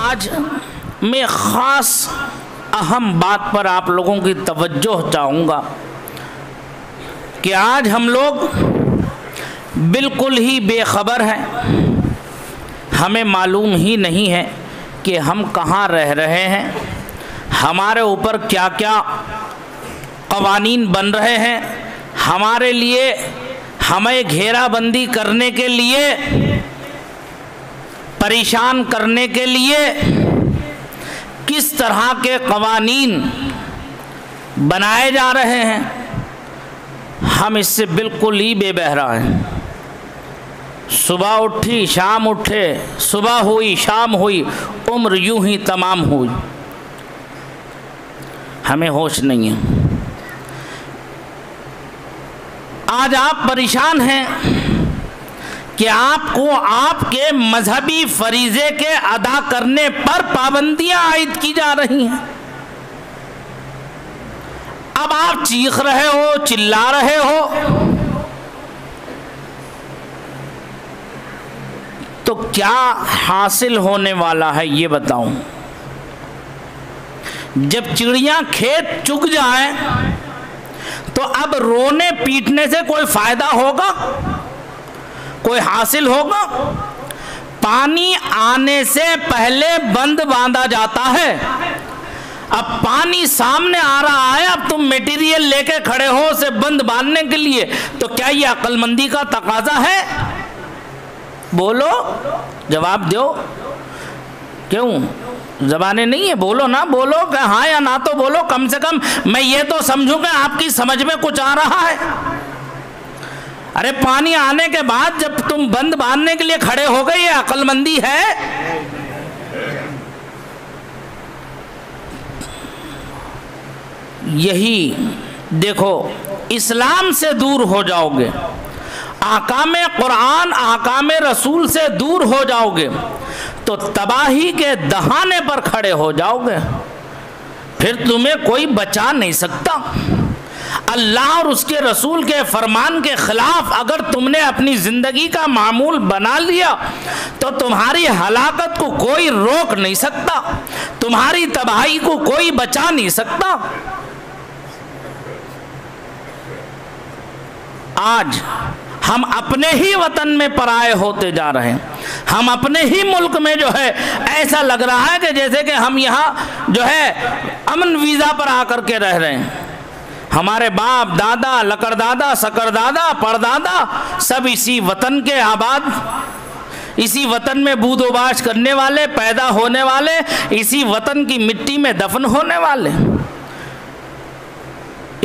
आज मैं ख़ास अहम बात पर आप लोगों की तवज्जो चाहूँगा कि आज हम लोग बिल्कुल ही बेखबर हैं। हमें मालूम ही नहीं है कि हम कहाँ रह रहे हैं, हमारे ऊपर क्या क्या कवानीन बन रहे हैं, हमारे लिए हमें घेराबंदी करने के लिए, परेशान करने के लिए किस तरह के कवानीन बनाए जा रहे हैं, हम इससे बिल्कुल ही बेबहरा हैं। सुबह उठी शाम उठे, सुबह हुई शाम हुई, उम्र यूं ही तमाम हुई, हमें होश नहीं है। आज आप परेशान हैं कि आपको आपके मजहबी फरीज़े के अदा करने पर पाबंदियां आयद की जा रही हैं। अब आप चीख रहे हो, चिल्ला रहे हो, तो क्या हासिल होने वाला है ये बताऊं। जब चिड़ियां खेत चुग जाएं तो अब रोने पीटने से कोई फायदा होगा, कोई हासिल होगा? पानी आने से पहले बंद बांधा जाता है। अब पानी सामने आ रहा है, अब तुम मटेरियल लेके खड़े हो उसे बंद बांधने के लिए, तो क्या ये अक्लमंदी का तकाजा है? बोलो, जवाब दो। क्यों ज़बानें नहीं है? बोलो ना, बोलो कि हाँ या ना तो बोलो। कम से कम मैं ये तो समझूं कि आपकी समझ में कुछ आ रहा है। अरे पानी आने के बाद जब तुम बंद बांधने के लिए खड़े हो गए, ये अक्लमंदी है? यही देखो, इस्लाम से दूर हो जाओगे, आकामे कुरान आकामे रसूल से दूर हो जाओगे तो तबाही के दहाने पर खड़े हो जाओगे, फिर तुम्हें कोई बचा नहीं सकता। अल्लाह और उसके रसूल के फरमान के खिलाफ अगर तुमने अपनी ज़िंदगी का मामूल बना लिया तो तुम्हारी हलाकत को कोई रोक नहीं सकता, तुम्हारी तबाही को कोई बचा नहीं सकता। आज हम अपने ही वतन में पराए होते जा रहे हैं। हम अपने ही मुल्क में जो है ऐसा लग रहा है कि जैसे कि हम यहाँ जो है अमन वीज़ा पर आकर के रह रहे हैं। हमारे बाप दादा, लकड़दादा, सकरदादा, परदादा सब इसी वतन के आबाद, इसी वतन में बूदोबाश करने वाले, पैदा होने वाले, इसी वतन की मिट्टी में दफन होने वाले।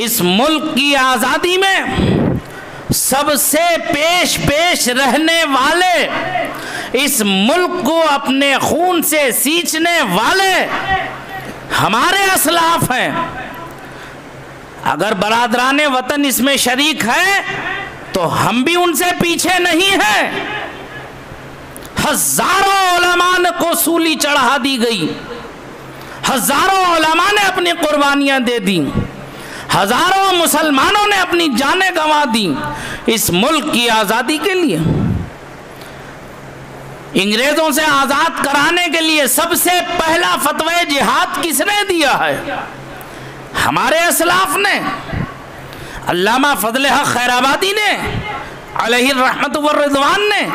इस मुल्क की आज़ादी में सबसे पेश रहने वाले, इस मुल्क को अपने खून से सींचने वाले हमारे असलाफ हैं। अगर बरादराने वतन इसमें शरीक है तो हम भी उनसे पीछे नहीं हैं। हजारों उलमा ने को सूली चढ़ा दी गई, हजारों उलमा ने अपनी कुर्बानियां दे दी, हजारों मुसलमानों ने अपनी जानें गंवा दी इस मुल्क की आज़ादी के लिए। अंग्रेजों से आज़ाद कराने के लिए सबसे पहला फतवा जिहाद किसने दिया है? हमारे असलाफ ने, अल्लामा फजल हक खैराबादी ने अलैहि रहमत व रिज़वान ने।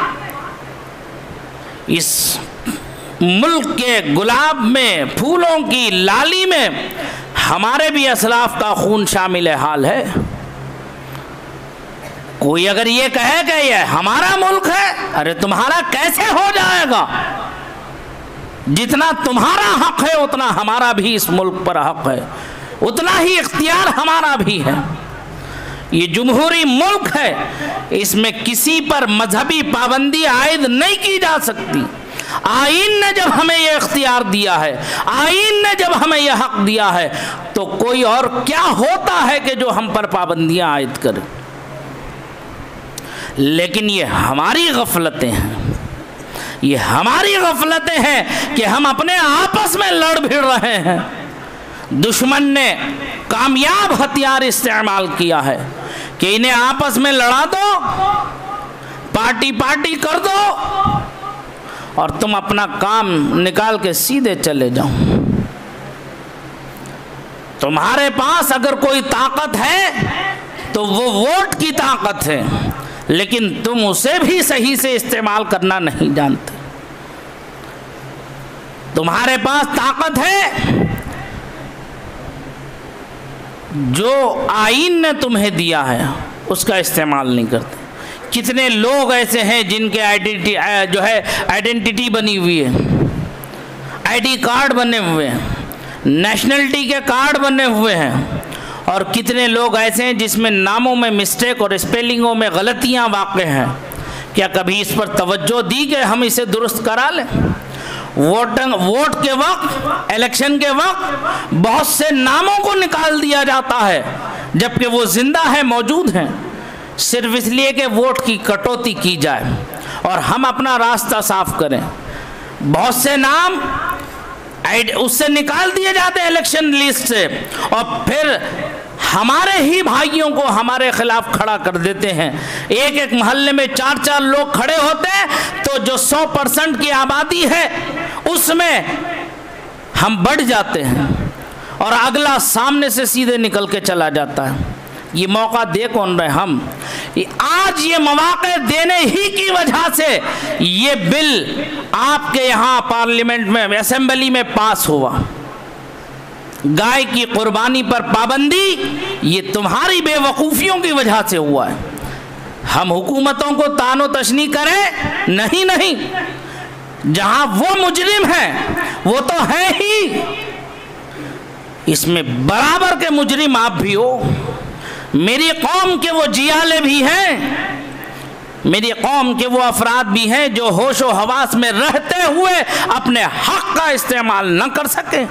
इस मुल्क के गुलाब में, फूलों की लाली में हमारे भी असलाफ का खून शामिल हाल है। कोई अगर ये कहे कि ये हमारा मुल्क है, अरे तुम्हारा कैसे हो जाएगा? जितना तुम्हारा हक है उतना हमारा भी इस मुल्क पर हक है, उतना ही इख्तियार हमारा भी है। ये जमहूरी मुल्क है, इसमें किसी पर मजहबी पाबंदी आयद नहीं की जा सकती। आईन ने जब हमें यह इख्तियार दिया है, आईन ने जब हमें यह हक दिया है, तो कोई और क्या होता है कि जो हम पर पाबंदियां आयद करे? लेकिन ये हमारी गफलतें हैं, ये हमारी गफलतें हैं कि हम अपने आपस में लड़ भिड़ रहे हैं। दुश्मन ने कामयाब हथियार इस्तेमाल किया है कि इन्हें आपस में लड़ा दो, पार्टी पार्टी कर दो और तुम अपना काम निकाल के सीधे चले जाओ। तुम्हारे पास अगर कोई ताकत है तो वो वोट की ताकत है, लेकिन तुम उसे भी सही से इस्तेमाल करना नहीं जानते। तुम्हारे पास ताकत है जो आईन ने तुम्हें दिया है उसका इस्तेमाल नहीं करते। कितने लोग ऐसे हैं जिनके आइडेंटिटी बनी हुई है, आईडी कार्ड बने हुए हैं, नेशनलिटी के कार्ड बने हुए हैं, और कितने लोग ऐसे हैं जिसमें नामों में मिस्टेक और स्पेलिंगों में गलतियां वाक़ हैं। क्या कभी इस पर तवज्जो दी कि हम इसे दुरुस्त करा लें? वोट के वक्त, इलेक्शन के वक्त बहुत से नामों को निकाल दिया जाता है जबकि वो जिंदा है, मौजूद हैं, सिर्फ इसलिए कि वोट की कटौती की जाए और हम अपना रास्ता साफ करें। बहुत से नाम उससे निकाल दिए जाते हैं इलेक्शन लिस्ट से, और फिर हमारे ही भाइयों को हमारे खिलाफ खड़ा कर देते हैं। एक एक मोहल्ले में 4-4 लोग खड़े होते हैं तो जो 100% की आबादी है उसमें हम बढ़ जाते हैं और अगला सामने से सीधे निकल के चला जाता है। ये मौका दे कौन रहे? हम। आज ये मौके देने ही की वजह से ये बिल आपके यहाँ पार्लियामेंट में, असेंबली में पास हुआ। गाय की कुर्बानी पर पाबंदी ये तुम्हारी बेवकूफ़ियों की वजह से हुआ है। हम हुकूमतों को तानो तशनी करें? नहीं नहीं, जहां वो मुजरिम है वो तो है ही, इसमें बराबर के मुजरिम आप भी हो। मेरी कौम के वो जियाले भी हैं, मेरी कौम के वो अफराद भी हैं जो होशो हवास में रहते हुए अपने हक का इस्तेमाल न कर सके।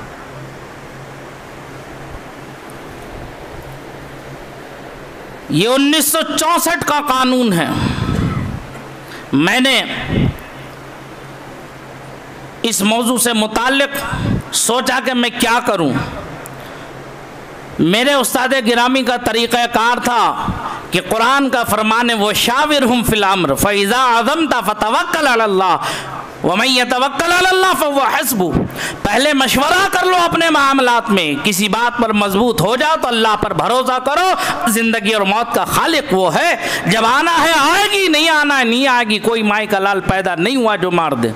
ये 1964 का कानून है। मैंने इस मौजू से मुताल्लिक सोचा कि मैं क्या करूं। मेरे उस्ताद गिरामी का तरीक़ाकार था कि कुरान का फरमान है, वो शाविरहुम फिल अम्र फ़इज़ा अज़मता फ़तवक्कल अलल्लाह वमन यतवक्कल अलल्लाह फ़हुव हस्बुह। पहले मशवरा कर लो अपने मामलात में, किसी बात पर मजबूत हो जाओ तो अल्लाह पर भरोसा करो। ज़िंदगी और मौत का खालिक वो है, जब आना है आएगी, नहीं आना है नहीं आएगी। कोई माई का लाल पैदा नहीं हुआ जो मार दे,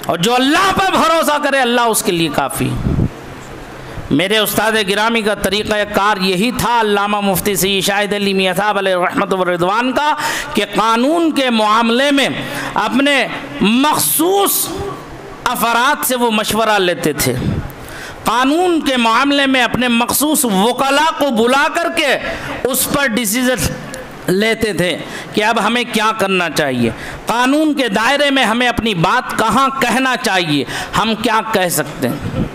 और जो अल्लाह पर भरोसा करे अल्लाह उसके लिए काफ़ी। मेरे उस्ताद गिरामी का तरीक़ाकार यही था, अल्लामा मुफ्ती सैयद शाहिद अली मियां साहब अलैहि रहमत व रिज़वान का, कि कानून के मामले में अपने मखसूस अफराद से वो मशवरा लेते थे। कानून के मामले में अपने मखसूस वकला को बुला करके उस पर डिसीजन लेते थे कि अब हमें क्या करना चाहिए, कानून के दायरे में हमें अपनी बात कहाँ कहना चाहिए, हम क्या कह सकते हैं।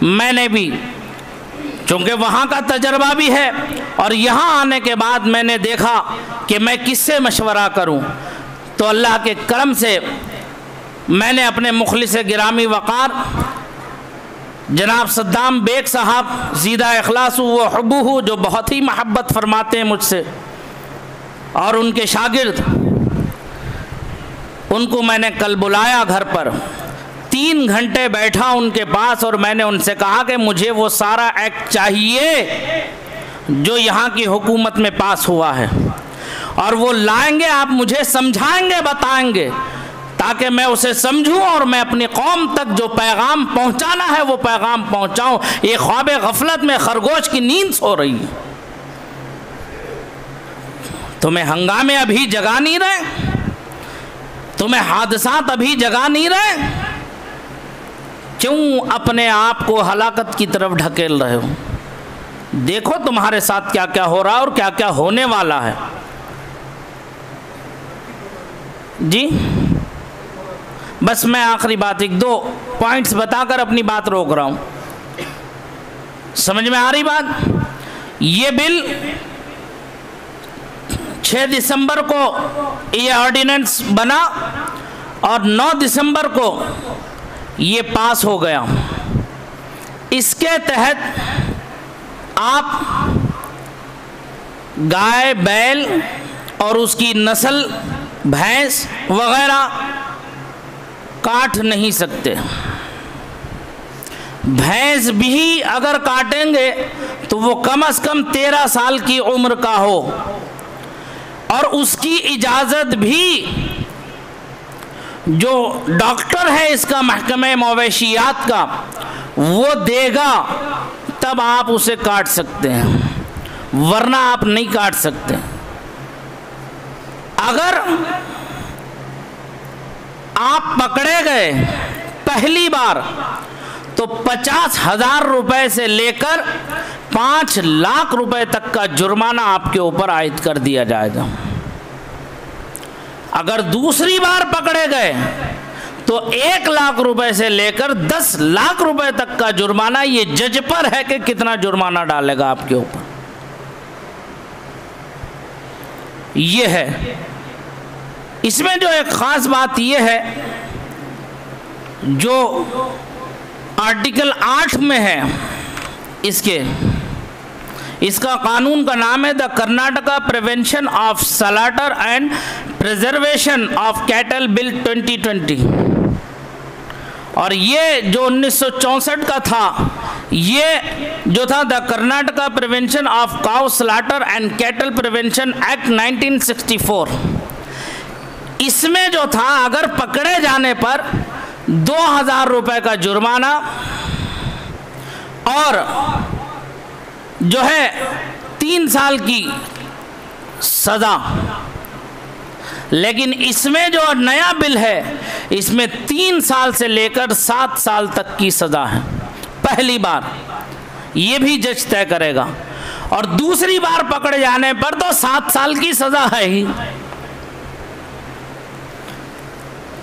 मैंने भी, चूँकि वहाँ का तजर्बा भी है और यहाँ आने के बाद मैंने देखा कि मैं किससे मशवरा करूँ, तो अल्लाह के करम से मैंने अपने मुखलिस गिरामी वक़ार जनाब सद्दाम बेग साहब ज़ीदा इखलास व हुब्बुहु, जो बहुत ही महब्बत फरमाते हैं मुझसे, और उनके शागिर्द, उनको मैंने कल बुलाया घर पर। 3 घंटे बैठा उनके पास और मैंने उनसे कहा कि मुझे वो सारा एक्ट चाहिए जो यहाँ की हुकूमत में पास हुआ है, और वो लाएंगे, आप मुझे समझाएंगे, बताएंगे, ताकि मैं उसे समझूं और मैं अपनी कौम तक जो पैगाम पहुँचाना है वो पैगाम पहुँचाऊँ। ये ख्वाब गफलत में खरगोश की नींद सो रही है। तुम्हें हंगामे अभी जगा नहीं रहे, तुम्हें हादसात अभी जगा नहीं रहे, क्यों अपने आप को हलाकत की तरफ ढकेल रहे हो? देखो तुम्हारे साथ क्या क्या हो रहा है और क्या क्या होने वाला है। जी बस मैं आखिरी बात 1-2 पॉइंट्स बताकर अपनी बात रोक रहा हूँ। समझ में आ रही बात? ये बिल 6 दिसंबर को ये ऑर्डिनेंस बना और 9 दिसंबर को ये पास हो गया। इसके तहत आप गाय, बैल और उसकी नस्ल, भैंस वगैरह काट नहीं सकते। भैंस भी अगर काटेंगे तो वो कम से कम 13 साल की उम्र का हो, और उसकी इजाज़त भी जो डॉक्टर है इसका महकमे मवेशियात का वो देगा, तब आप उसे काट सकते हैं, वरना आप नहीं काट सकते। अगर आप पकड़े गए पहली बार तो 50,000 रुपए से लेकर 5 लाख रुपए तक का जुर्माना आपके ऊपर आयद कर दिया जाएगा। अगर दूसरी बार पकड़े गए तो 1 लाख रुपए से लेकर 10 लाख रुपए तक का जुर्माना, ये जज पर है कि कितना जुर्माना डालेगा आपके ऊपर। ये है। इसमें जो एक ख़ास बात ये है, जो आर्टिकल 8 में है इसका कानून का नाम है the Karnataka prevention of slaughter and preservation of cattle bill 2020। और ये जो 1964 का था, ये जो था the Karnataka prevention of cow slaughter and cattle prevention act 1964, इसमें जो था अगर पकड़े जाने पर 2,000 रुपए का जुर्माना और जो है 3 साल की सज़ा। लेकिन इसमें जो नया बिल है इसमें 3 साल से लेकर 7 साल तक की सज़ा है पहली बार, ये भी जज तय करेगा, और दूसरी बार पकड़े जाने पर तो 7 साल की सज़ा है ही।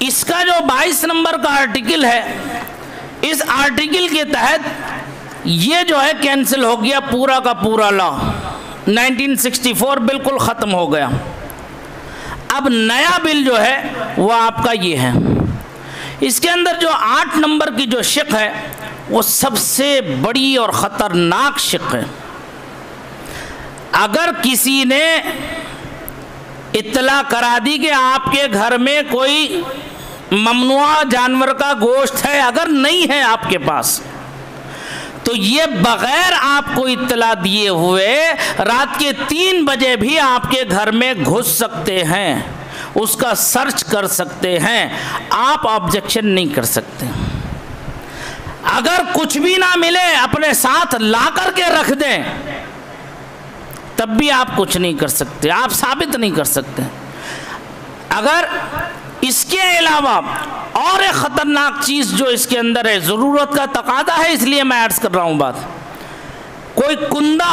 इसका जो 22 नंबर का आर्टिकल है, इस आर्टिकल के तहत ये जो है कैंसिल हो गया, पूरा का पूरा लॉ 1964 बिल्कुल ख़त्म हो गया। अब नया बिल जो है वो आपका ये है। इसके अंदर जो 8 नंबर की जो शिक है वो सबसे बड़ी और ख़तरनाक शिक है। अगर किसी ने इत्तला करा दी कि आपके घर में कोई ममनुआ जानवर का गोश्त है, अगर नहीं है आपके पास, तो ये बगैर आपको इत्तला दिए हुए रात के 3 बजे भी आपके घर में घुस सकते हैं, उसका सर्च कर सकते हैं, आप ऑब्जेक्शन नहीं कर सकते। अगर कुछ भी ना मिले अपने साथ ला करके रख दें, तब भी आप कुछ नहीं कर सकते, आप साबित नहीं कर सकते। अगर इसके अलावा और एक ख़तरनाक चीज़ जो इसके अंदर है, ज़रूरत का तकादा है इसलिए मैं अर्ज़ कर रहा हूँ बात, कोई कुंदा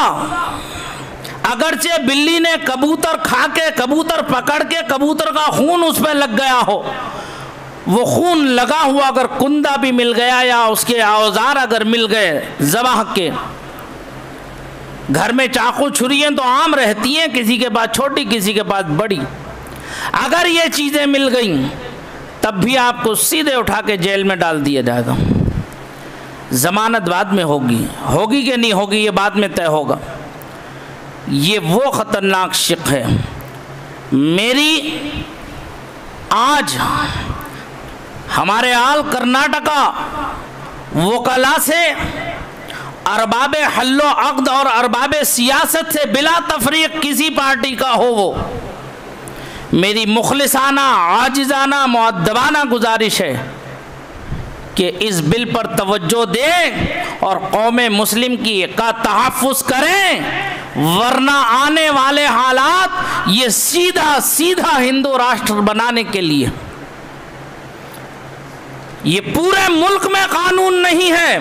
अगरचे बिल्ली ने कबूतर खा के, कबूतर पकड़ के, कबूतर का खून उस पर लग गया हो, वो खून लगा हुआ अगर कुंदा भी मिल गया या उसके औजार अगर मिल गए ज़बाह के, घर में चाकू छुरियाँ तो आम रहती हैं, किसी के पास छोटी किसी के पास बड़ी, अगर ये चीज़ें मिल गई तब भी आपको सीधे उठा के जेल में डाल दिया जाएगा। ज़मानत बाद में होगी, होगी कि नहीं होगी ये बाद में तय होगा। ये वो ख़तरनाक शिक है। मेरी आज हमारे आल कर्नाटका वकला से, अरबाब हल्लो अक़्द और अरबाब सियासत से बिला तफरीक किसी पार्टी का हो, वो मेरी मुखलिसाना आजिज़ाना मुअद्दबाना गुजारिश है कि इस बिल पर तवज्जो दें और कौमे मुस्लिम की का तहफ़्फ़ुज़ करें, वरना आने वाले हालात ये सीधा सीधा हिंदू राष्ट्र बनाने के लिए, ये पूरे मुल्क में कानून नहीं है,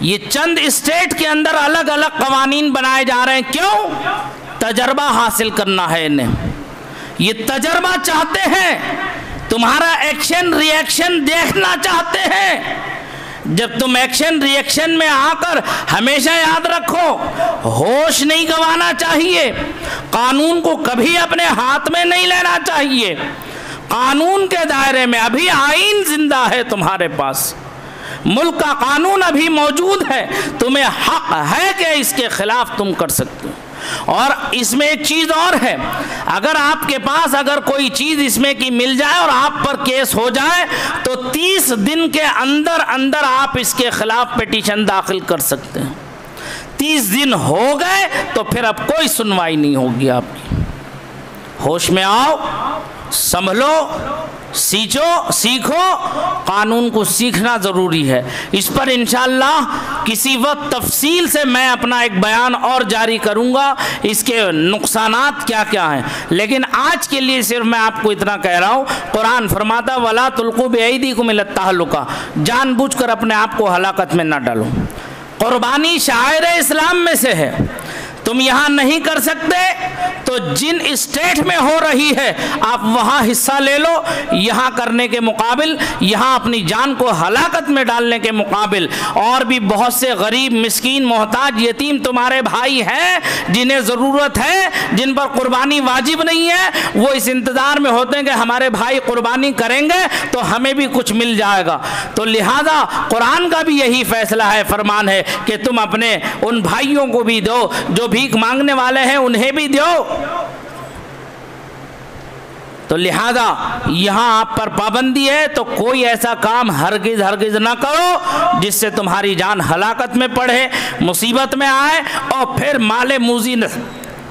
ये चंद स्टेट के अंदर अलग अलग कवानीन बनाए जा रहे हैं। क्यों? तजर्बा हासिल करना है इन्हें, ये तजर्बा चाहते हैं, तुम्हारा एक्शन रिएक्शन देखना चाहते हैं। जब तुम एक्शन रिएक्शन में आकर, हमेशा याद रखो, होश नहीं गंवाना चाहिए, कानून को कभी अपने हाथ में नहीं लेना चाहिए। कानून के दायरे में अभी आईन जिंदा है तुम्हारे पास, मुल्क का कानून अभी मौजूद है, तुम्हें हक है कि इसके खिलाफ तुम कर सकते हो। और इसमें एक चीज़ और है, अगर आपके पास अगर कोई चीज़ इसमें की मिल जाए और आप पर केस हो जाए तो 30 दिन के अंदर अंदर आप इसके खिलाफ पिटीशन दाखिल कर सकते हैं। 30 दिन हो गए तो फिर अब कोई सुनवाई नहीं होगी आपकी। होश में आओ, संभलो, सीखो, कानून को सीखना ज़रूरी है। इस पर इंशाअल्लाह किसी वक्त तफसील से मैं अपना एक बयान और जारी करूंगा, इसके नुकसानात क्या क्या हैं। लेकिन आज के लिए सिर्फ मैं आपको इतना कह रहा हूँ, कुरान फरमाता वला तुल्कू बिअयदीकुम इला तहलुका, जानबूझकर अपने आप को हलाकत में ना डालो। कुर्बानी शायर इस्लाम में से है, तुम यहाँ नहीं कर सकते तो जिन स्टेट में हो रही है आप वहाँ हिस्सा ले लो। यहाँ करने के मुकाबिल, यहाँ अपनी जान को हलाकत में डालने के मुकाबिल और भी बहुत से गरीब, मिस्कीन, मोहताज, यतीम तुम्हारे भाई हैं जिन्हें ज़रूरत है, जिन पर कुर्बानी वाजिब नहीं है, वो इस इंतज़ार में होते हैं कि हमारे भाई कुर्बानी करेंगे तो हमें भी कुछ मिल जाएगा। तो लिहाजा कुरान का भी यही फैसला है, फरमान है कि तुम अपने उन भाइयों को भी दो जो भीख मांगने वाले हैं, उन्हें भी दो। तो लिहाजा यहां आप पर पाबंदी है, तो कोई ऐसा काम हरगिज ना करो जिससे तुम्हारी जान हलाकत में पड़े, मुसीबत में आए और फिर माले मूजी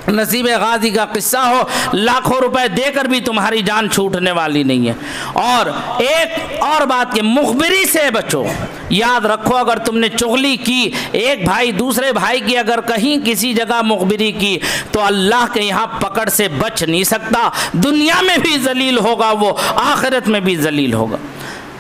नसीब गाजी का किस्सा हो, लाखों रुपए देकर भी तुम्हारी जान छूटने वाली नहीं है। और एक और बात के मुखबिरी से बचो। याद रखो, अगर तुमने चुगली की, एक भाई दूसरे भाई की अगर कहीं किसी जगह मुखबिरी की, तो अल्लाह के यहाँ पकड़ से बच नहीं सकता। दुनिया में भी जलील होगा वो, आखिरत में भी जलील होगा।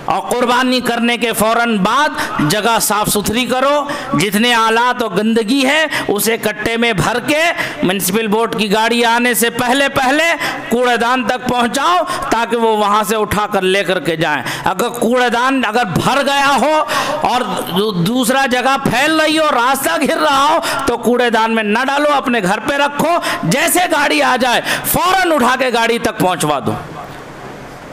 और कुर्बानी करने के फ़ौरन बाद जगह साफ़ सुथरी करो, जितने आलात और गंदगी है उसे कट्टे में भर के म्यूनसिपल बोर्ड की गाड़ी आने से पहले कूड़ेदान तक पहुंचाओ, ताकि वो वहां से उठा कर लेकर के जाएं। अगर कूड़ेदान अगर भर गया हो और दूसरा जगह फैल रही हो, रास्ता घिर रहा हो, तो कूड़ेदान में न डालो, अपने घर पे रखो। जैसे गाड़ी आ जाए फ़ौरन उठा के गाड़ी तक पहुंचवा दो।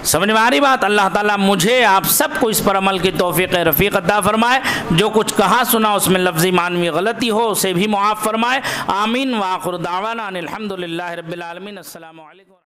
समझ में आ रही बात? अल्लाह ताला मुझे आप सबको इस पर अमल की तौफीक रफ़ीक अता फरमाए। जो कुछ कहा सुना उसमें लफ्ज़ी मानवी गलती हो उसे भी मुआफ़ फरमाए। आमीन। व आखिर दावाना अनिल हम्दुलिल्लाहि रब्बिल आलमीन। अस्सलामु अलैकुम।